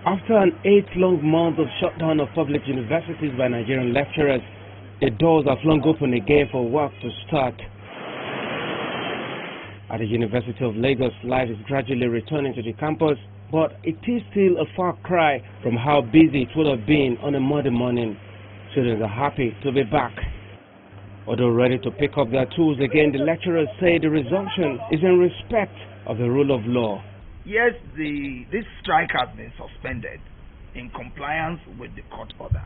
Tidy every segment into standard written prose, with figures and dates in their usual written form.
After an 8-long month of shutdown of public universities by Nigerian lecturers, the doors have flung open again for work to start. At the University of Lagos, life is gradually returning to the campus, but it is still a far cry from how busy it would have been on a Monday morning. Students are happy to be back. Although ready to pick up their tools again, the lecturers say the resumption is in respect of the rule of law. Yes, this strike has been suspended in compliance with the court order.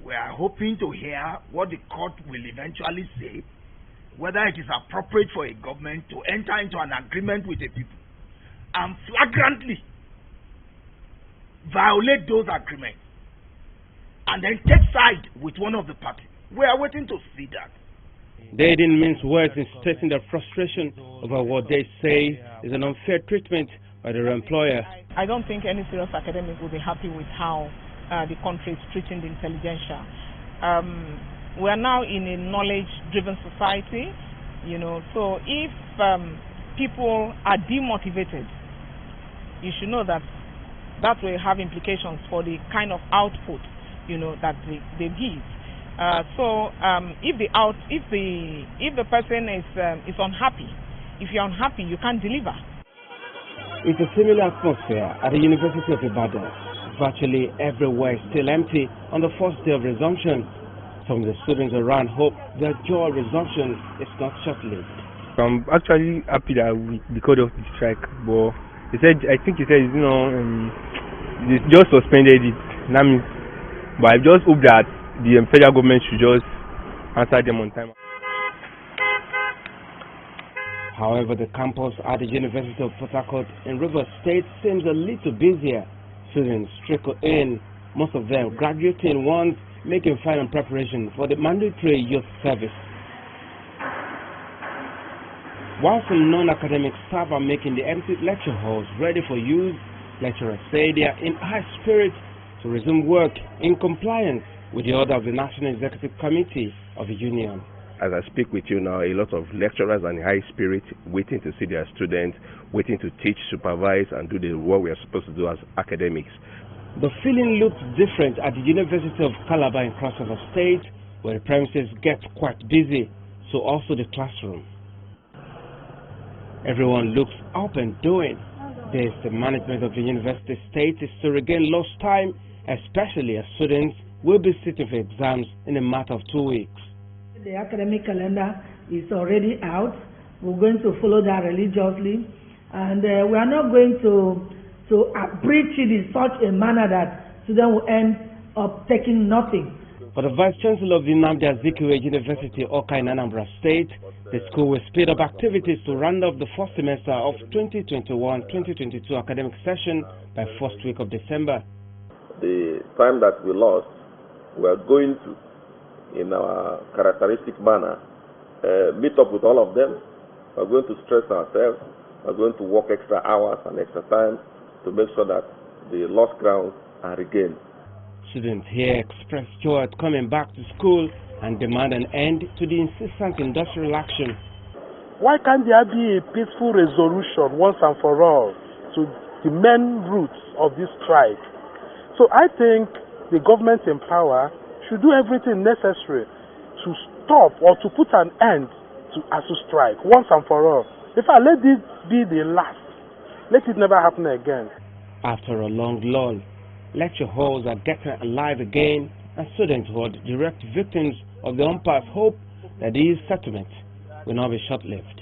We are hoping to hear what the court will eventually say, whether it is appropriate for a government to enter into an agreement with the people and flagrantly violate those agreements and then take side with one of the parties. We are waiting to see that. They didn't mince words in stating their frustration over what they say is an unfair treatment by their employer. I don't think any serious academic will be happy with how the country is treating the intelligentsia. We are now in a knowledge-driven society, so if people are demotivated, you should know that that will have implications for the kind of output, that they give. If the person is unhappy, if you're unhappy, you can't deliver. It's a similar atmosphere at the University of Ibadan. Virtually everywhere is still empty on the first day of resumption. Some of the students around hope their joy resumption is not short-lived. I'm actually happy that because of the strike, but I think he said, they just suspended it. That means, but I just hope that the federal government should just answer them on time. However, the campus at the University of Port Harcourt in Rivers State seems a little busier. Students trickle in, most of them graduating ones making final preparation for the mandatory youth service. While some non-academic staff are making the empty lecture halls ready for use, lecturers say they are in high spirits to resume work in compliance with the order of the National Executive Committee of the Union. As I speak with you now, a lot of lecturers are in high spirit, waiting to see their students, waiting to teach, supervise, and do what we are supposed to do as academics. The feeling looks different at the University of Calabar in Cross River State, where the premises get quite busy, so also the classroom. Everyone looks up and doing. The management of the university state is to regain lost time, especially as students will be sitting for exams in a matter of 2 weeks. The academic calendar is already out. We're going to follow that religiously, and we are not going to preach it in such a manner that students will end up taking nothing. For the Vice Chancellor of the Nnamdi Azikiwe University, Awka in Anambra State, the school will speed up activities to round off the first semester of 2021-2022 academic session by first week of December. The time that we lost, we are going to, in our characteristic manner, meet up with all of them. We are going to stress ourselves. We are going to work extra hours and extra time to make sure that the lost grounds are regained. Students here express joy at coming back to school and demand an end to the incessant industrial action. Why can't there be a peaceful resolution once and for all to the main roots of this strike? So I think the government in power should do everything necessary to stop or to put an end to ASU strike once and for all. In fact, let this be the last. Let it never happen again. After a long lull, lecture halls are getting alive again, and students who are the direct victims of the impasse hope that these settlements will not be short-lived.